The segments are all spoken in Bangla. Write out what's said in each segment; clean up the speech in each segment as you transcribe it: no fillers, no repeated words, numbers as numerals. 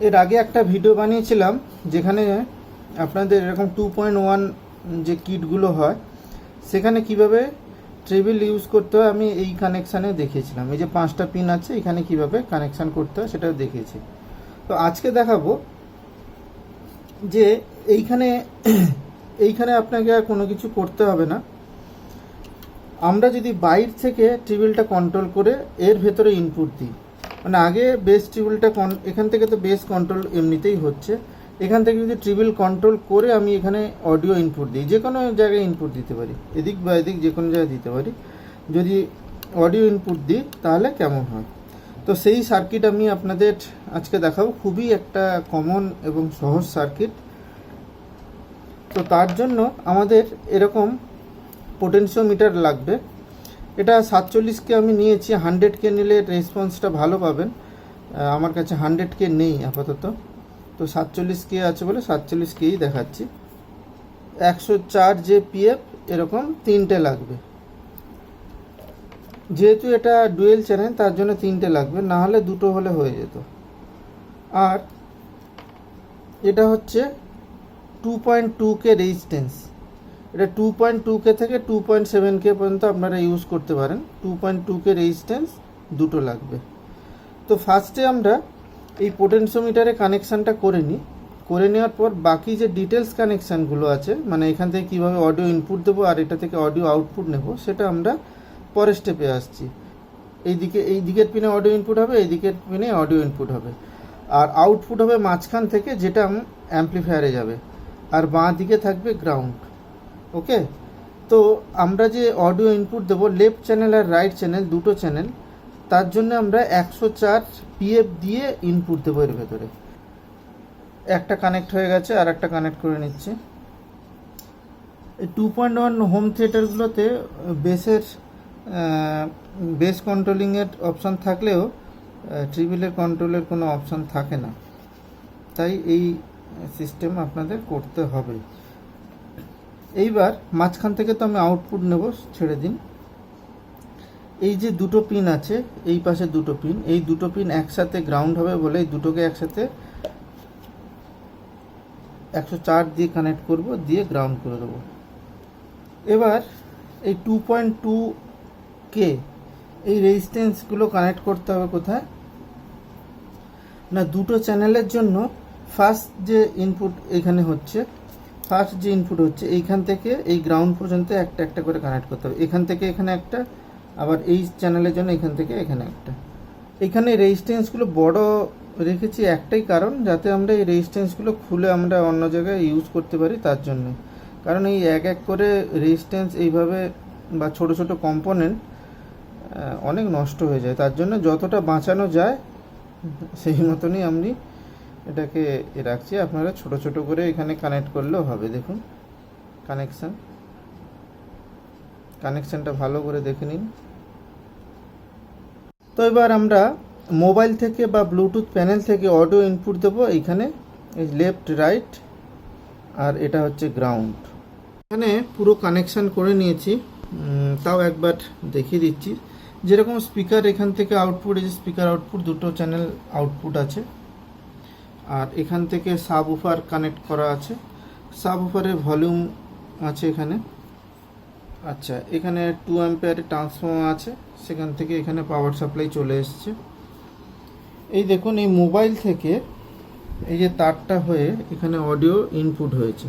এর আগে একটা ভিডিও বানিয়েছিলাম যেখানে আপনাদের এরকম 2.1 যে কিটগুলো হয় সেখানে কিভাবে ট্রেবিল ইউজ করতে হয় আমি এই কানেকশানে দেখিয়েছিলাম। এই যে 5টা পিন আছে এখানে কিভাবে কানেকশান করতে হয় সেটাও দেখিয়েছি। তো আজকে দেখাবো যে এইখানে আপনাকে আর কোনো কিছু করতে হবে না। আমরা যদি বাইরে থেকে ট্রেবিলটা কন্ট্রোল করে এর ভেতরে ইনপুট দিই, মানে আগে বেস ট্রিবিলটা এখান থেকে তো বেস কন্ট্রোল এমনিতেই হচ্ছে, এখান থেকে যদি ট্রিবিল কন্ট্রোল করে আমি এখানে অডিও ইনপুট দিই, যে কোনো জায়গায় ইনপুট দিতে পারি, এদিক বা এদিক যে কোনো জায়গায় দিতে পারি। যদি অডিও ইনপুট দিই তাহলে কেমন হয়, তো সেই সার্কিট আমি আপনাদের আজকে দেখাবো। খুবই একটা কমন এবং সহজ সার্কিট। তো তার জন্য আমাদের এরকম পোটেনশিওমিটার লাগবে। এটা 47K আমি নিয়েছি, 100K নিলে রেসপন্সটা ভালো পাবেন। আমার কাছে 100K নেই আপাতত, তো 47K আছে বলে 47Kই দেখাচ্ছি। 104 যে পিএফ এরকম 3টে লাগবে, যেহেতু এটা ডুয়েল চ্যানেল তার জন্য 3টে লাগবে, না হলে 2টো হলে হয়ে যেত। আর এটা হচ্ছে 2.2K রেজিস্ট্যান্স। এটা 2.2K থেকে 2.7K পর্যন্ত আপনারা ইউজ করতে পারেন। 2.2K রেজিস্ট্যান্স 2টো লাগবে। তো ফার্স্টে আমরা এই পোটেনশিওমিটারে কানেকশানটা করে নেওয়ার পর বাকি যে ডিটেলস কানেকশানগুলো আছে, মানে এখান থেকে কীভাবে অডিও ইনপুট দেবো আর এটা থেকে অডিও আউটপুট নেব, সেটা আমরা পরের স্টেপে আসছি। এই দিকের পিনে অডিও ইনপুট হবে, এই দিকের পিনে অডিও ইনপুট হবে, আর আউটপুট হবে মাঝখান থেকে, যেটা অ্যাম্পলিফায়ারে যাবে, আর বাঁ দিকে থাকবে গ্রাউন্ড। ওকে, তো আমরা যে অডিও ইনপুট দেবো লেফট চ্যানেল আর রাইট চ্যানেল, দুটো চ্যানেল, তার জন্য আমরা 104 পিএফ দিয়ে ইনপুট দেবো এর ভেতরে। একটা কানেক্ট হয়ে গেছে, আর একটা কানেক্ট করে নিচ্ছে। এই 2.1 হোম থিয়েটারগুলোতে বেস কন্ট্রোলিংয়ের অপশান থাকলেও ট্রিবিলের কন্ট্রোলের কোনো অপশান থাকে না, তাই এই সিস্টেম আপনাদের করতে হবে। এইবার মাঝখান থেকে তো আমি আউটপুট নেব, ছেড়ে দিন। এই যে দুটো পিন আছে, এই পাশে দুটো পিন, এই দুটো পিন একসাথে গ্রাউন্ড হবে বলে এই দুটোকে একসাথে 104 দিয়ে কানেক্ট করব, দিয়ে গ্রাউন্ড করে দেবো। এবার এই 2.2K এই রেজিস্ট্যান্সগুলো কানেক্ট করতে হবে কোথায় না, দুটো চ্যানেলের জন্য ফার্স্ট যে ইনপুট হচ্ছে এইখান থেকে এই গ্রাউন্ড পর্যন্ত একটা একটা করে কানেক্ট করতে হবে। এখান থেকে এখানে একটা, আবার এই চ্যানেলের জন্য এখান থেকে এখানে একটা। এখানে রেজিস্ট্যান্সগুলো বড় রেখেছি একটাই কারণ, যাতে আমরা এই রেজিস্ট্যান্সগুলো খুলে আমরা অন্য জায়গায় ইউজ করতে পারি, তার জন্য। কারণ এই এক এক করে রেজিস্ট্যান্স এইভাবে বা ছোট ছোট কম্পোনেন্ট অনেক নষ্ট হয়ে যায়, তার জন্য যতটা বাঁচানো যায় সেই মতনই আমি এটাকে রাখছি। আপনারা ছোট ছোট করে এখানে কানেক্ট করলেও হবে। দেখুন কানেকশানটা ভালো করে দেখে নিন। তো এবার আমরা মোবাইল থেকে বা ব্লুটুথ প্যানেল থেকে অডিও ইনপুট দেবো এইখানে, এই লেফট রাইট, আর এটা হচ্ছে গ্রাউন্ড। এখানে পুরো কানেকশান করে নিয়েছি, তাও একবার দেখিয়ে দিচ্ছি। যেরকম স্পিকার এখান থেকে আউটপুট, এই যে স্পিকার আউটপুট, দুটো চ্যানেল আউটপুট আছে, আর এখান থেকে সাব উফার কানেক্ট করা আছে, সাব উফারের ভলিউম আছে এখানে। আচ্ছা, এখানে 2 অ্যাম্পিয়ারের ট্রান্সফর্মার আছে, সেখান থেকে এখানে পাওয়ার সাপ্লাই চলে এসছে। এই দেখুন, এই মোবাইল থেকে এই যে তারটা হয়ে এখানে অডিও ইনপুট হয়েছে,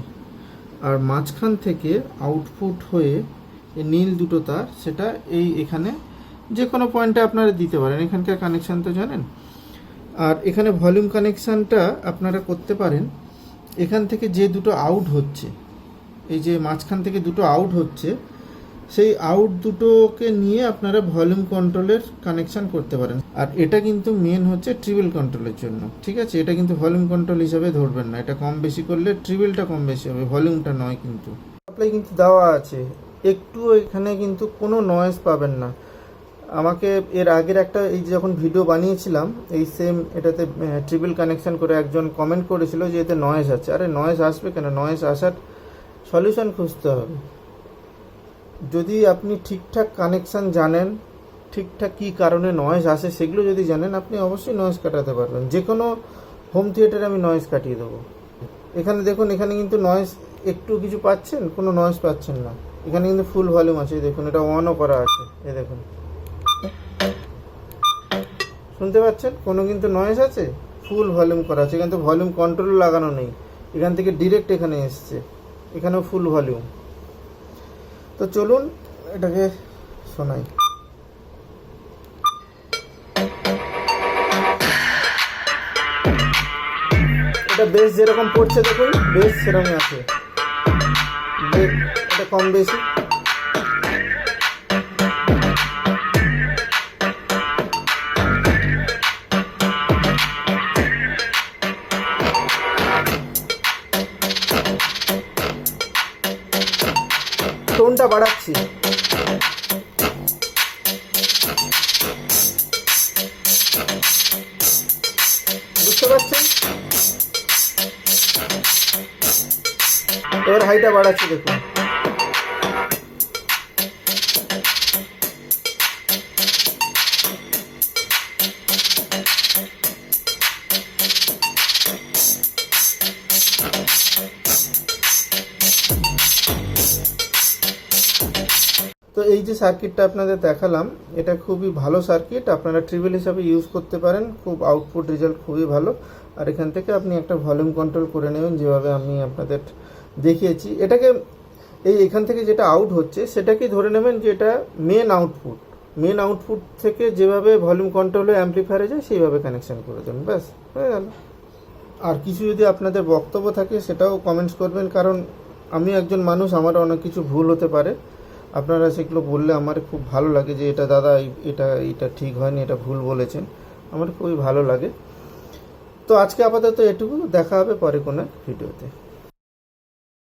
আর মাঝখান থেকে আউটপুট হয়ে এই নীল দুটো তার, সেটা এখানে যে কোনো পয়েন্টে আপনারা দিতে পারেন। এখানকার কানেকশান তো জানেন। আর এখানে ভলিউম কানেকশানটা আপনারা করতে পারেন এখান থেকে যে দুটো আউট হচ্ছে, এই যে মাঝখান থেকে দুটো আউট হচ্ছে, সেই আউট দুটোকে নিয়ে আপনারা ভলিউম কন্ট্রোলের কানেকশান করতে পারেন। আর এটা কিন্তু মেন হচ্ছে ট্রিবিল কন্ট্রোলের জন্য, ঠিক আছে? এটা কিন্তু ভলিউম কন্ট্রোল হিসাবে ধরবেন না, এটা কম বেশি করলে ট্রিবিলটা কম বেশি হবে, ভলিউমটা নয়। কিন্তু সাপ্লাই কিন্তু দেওয়া আছে, একটু এখানে কিন্তু কোনো নয়েজ পাবেন না। আমাকে এর আগের একটা এই যে যখন ভিডিও বানিয়েছিলাম এই সেম এটাতে ট্রিবিল কানেকশান করে একজন কমেন্ট করেছিল যে এতে নয়েজ আছে। আরে নয়েজ আসবে কেন? নয়েজ আসার সলিউশন খুঁজতে হবে। যদি আপনি ঠিকঠাক কানেকশান জানেন, ঠিকঠাক কী কারণে নয়েজ আসে সেগুলো যদি জানেন, আপনি অবশ্যই নয়েজ কাটাতে পারবেন। যে কোনো হোম থিয়েটারে আমি নয়েজ কাটিয়ে দেবো। এখানে দেখুন, এখানে কিন্তু নয়েজ একটু কিছু পাচ্ছেন, কোনো নয়েজ পাচ্ছেন না। এখানে কিন্তু ফুল ভলিউম আছে, দেখুন এটা অনও করা আছে, এই দেখুন শুনতে পাচ্ছেন, কোনো কিন্তু নয়েজ আছে, ফুল ভলিউম করা আছে। এখানে তো ভলিউম কন্ট্রোল লাগানো নেই, এখান থেকে ডিরেক্ট এখানে এসছে, এখানেও ফুল ভলিউম। তো চলুন এটাকে শোনাই। এটা বেস যেরকম পড়ছে দেখুন, বেস সেরকম আছে, এটা কম বেশি। টোনটা বাড়াচ্ছি, বুঝতে পারছেন? এবার হাইটা বাড়াচ্ছি, দেখুন তো এই যে সার্কিটটা আপনাদের দেখালাম, এটা খুবই ভালো সার্কিট, আপনারা ট্রিবল হিসাবে ইউজ করতে পারেন, খুব আউটপুট রেজাল্ট খুবই ভালো। আর এখান থেকে আপনি একটা ভলিউম কন্ট্রোল করে নেবেন, যেভাবে আমি আপনাদের দেখিয়েছি। এটাকে এখান থেকে যেটা আউট হচ্ছে সেটাকেই ধরে নেবেন যে এটা মেন আউটপুট থেকে যেভাবে ভলিউম কন্ট্রোল হয়ে অ্যাম্পলিফায়ারে যায় সেইভাবে কানেকশন করে দেবেন, ব্যাস হয়ে গেল। আর কিছু যদি আপনাদের বক্তব্য থাকে সেটাও কমেন্টস করবেন, কারণ আমি একজন মানুষ, আমার অনেক কিছু ভুল হতে পারে। আপনারা সেগুলো বললে আমার খুব ভালো লাগে, যে এটা দাদা এটা ঠিক হয়নি, এটা ভুল বলেছেন, আমার খুবই ভালো লাগে। তো আজকে আপাতত এটুকু, দেখা হবে পরে কোনো ভিডিওতে।